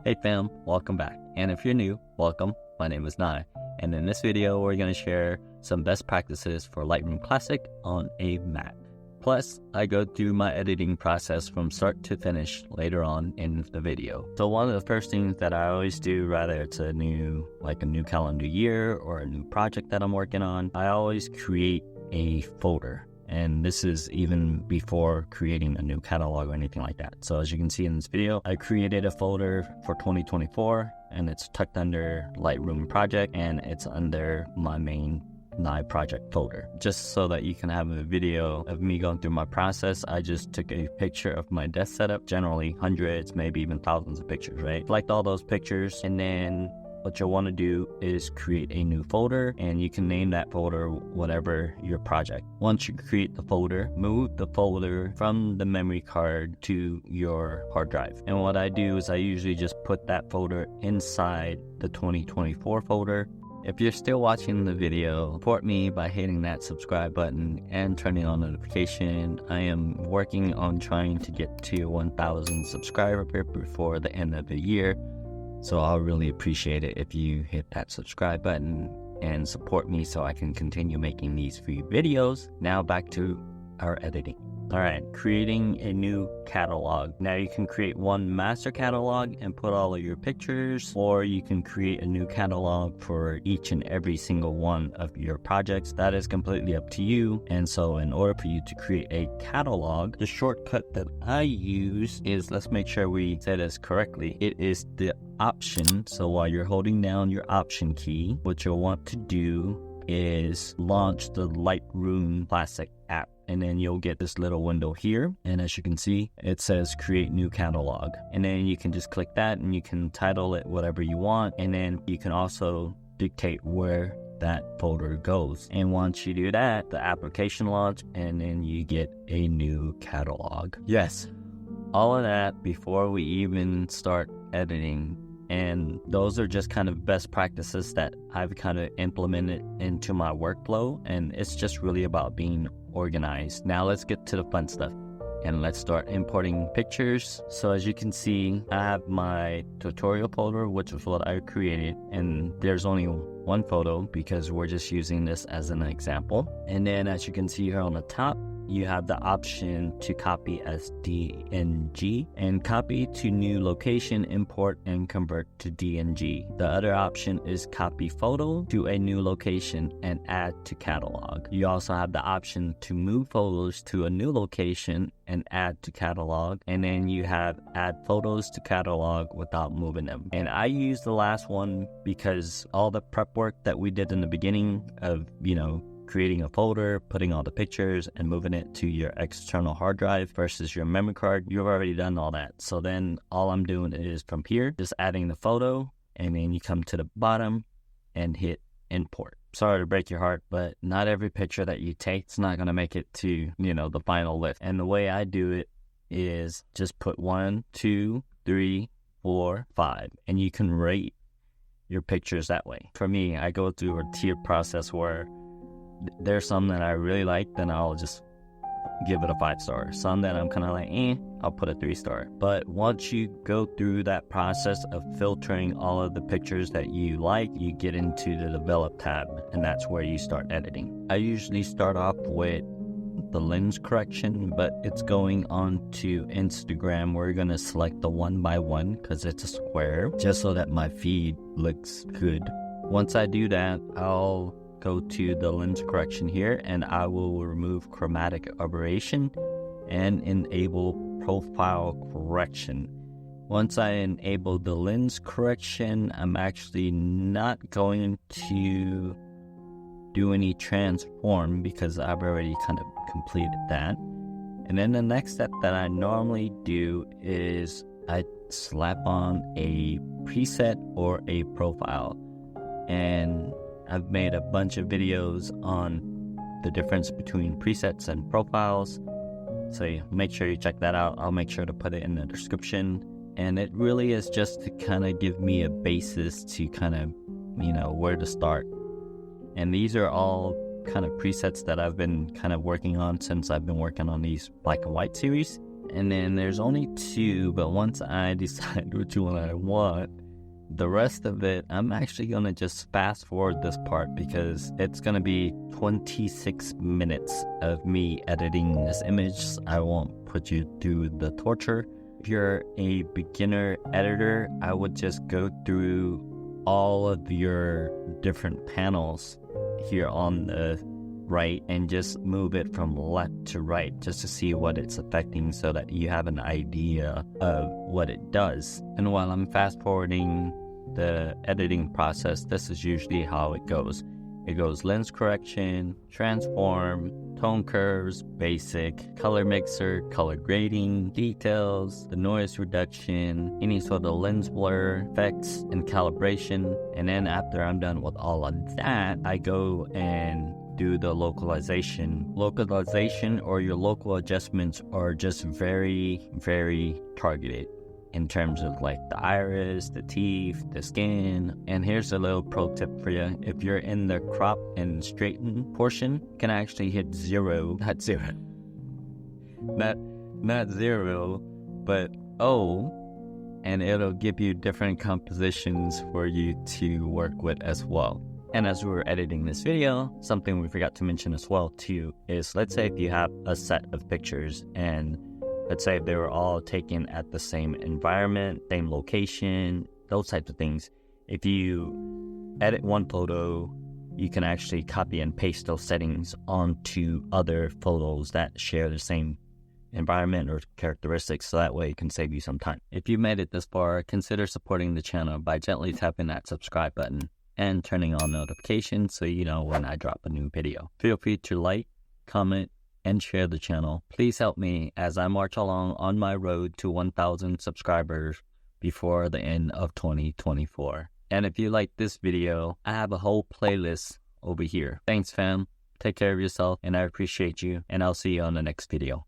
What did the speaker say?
Hey fam, welcome back. And if you're new, welcome. My name is Nai. And in this video, we're going to share some best practices for Lightroom Classic on a Mac. Plus, I go through my editing process from start to finish later on in the video. So one of the first things that I always do, whether it's a new calendar year or a new project that I'm working on, I always create a folder. And this is even before creating a new catalog or anything like that. So as you can see in this video, I created a folder for 2024 and it's tucked under Lightroom project and it's under my main Nia project folder. Just so that you can have a video of me going through my process, I just took a picture of my desk setup, generally hundreds, maybe even thousands of pictures, right? Select all those pictures and then what you'll want to do is create a new folder, and you can name that folder whatever your project. Once you create the folder, move the folder from the memory card to your hard drive. And what I do is I usually just put that folder inside the 2024 folder. If you're still watching the video, support me by hitting that subscribe button and turning on notification. I am working on trying to get to 1,000 subscribers before the end of the year. So I'll really appreciate it if you hit that subscribe button and support me so I can continue making these free videos. Now back to our editing. All right, creating a new catalog. Now you can create one master catalog and put all of your pictures, or you can create a new catalog for each and every single one of your projects. That is completely up to you. And so in order for you to create a catalog, the shortcut that I use is, let's make sure we say this correctly. It is the option. So while you're holding down your option key, what you'll want to do is launch the Lightroom Classic app. And then you'll get this little window here. And as you can see, it says create new catalog. And then you can just click that and you can title it whatever you want. And then you can also dictate where that folder goes. And once you do that, the application launch and then you get a new catalog. Yes, all of that before we even start editing. And those are just kind of best practices that I've kind of implemented into my workflow. And it's just really about being organized. Now let's get to the fun stuff and let's start importing pictures. So as you can see, I have my tutorial folder, which is what I created. And there's only one photo because we're just using this as an example. And then as you can see here on the top, you have the option to copy as DNG and copy to new location, import and convert to DNG. The other option is copy photo to a new location and add to catalog. You also have the option to move photos to a new location and add to catalog. And then you have add photos to catalog without moving them. And I use the last one because all the prep work that we did in the beginning of, creating a folder, putting all the pictures and moving it to your external hard drive versus your memory card, you've already done all that. So then all I'm doing is from here, just adding the photo, and then you come to the bottom and hit import. Sorry to break your heart, but not every picture that you take is not going to make it to, the final list. And the way I do it is just put 1, 2, 3, 4, 5, and you can rate your pictures that way. For me, I go through a tiered process where there's some that I really like, then I'll just give it a 5-star. Some that I'm kind of like, I'll put a 3-star. But once you go through that process of filtering all of the pictures that you like, you get into the develop tab, and that's where you start editing. I usually start off with the lens correction, but it's going on to Instagram. We're going to select the 1x1 because it's a square, just so that my feed looks good. Once I do that, I'll go to the lens correction here and I will remove chromatic aberration and enable profile correction. Once I enable the lens correction, I'm actually not going to do any transform because I've already kind of completed that. And then the next step that I normally do is I slap on a preset or a profile. And I've made a bunch of videos on the difference between presets and profiles. So make sure you check that out. I'll make sure to put it in the description. And it really is just to kind of give me a basis to kind of, where to start. And these are all kind of presets that I've been kind of working on since I've been working on these black and white series. And then there's only 2, but once I decide which one I want, the rest of it, I'm actually going to just fast forward this part because it's going to be 26 minutes of me editing this image. I won't put you through the torture. If you're a beginner editor, I would just go through all of your different panels here on the right and just move it from left to right just to see what it's affecting so that you have an idea of what it does. And while I'm fast forwarding the editing process, this is usually how it goes. It goes lens correction, transform, tone curves, basic, color mixer, color grading, details, the noise reduction, any sort of lens blur, effects, and calibration. And then after I'm done with all of that, I go and do the localization. Localization or your local adjustments are just very, very targeted in terms of like the iris, the teeth, the skin. And here's a little pro tip for you. If you're in the crop and straighten portion, you can actually hit 0, not 0, not 0, but O, and it'll give you different compositions for you to work with as well. And as we were editing this video, something we forgot to mention as well too is, let's say if you have a set of pictures and let's say if they were all taken at the same environment, same location, those types of things. If you edit one photo, you can actually copy and paste those settings onto other photos that share the same environment or characteristics, so that way it can save you some time. If you made it this far, consider supporting the channel by gently tapping that subscribe button and turning on notifications so you know when I drop a new video. Feel free to like, comment, and share the channel. Please help me as I march along on my road to 1,000 subscribers before the end of 2024. And if you like this video, I have a whole playlist over here. Thanks fam, take care of yourself, and I appreciate you, and I'll see you on the next video.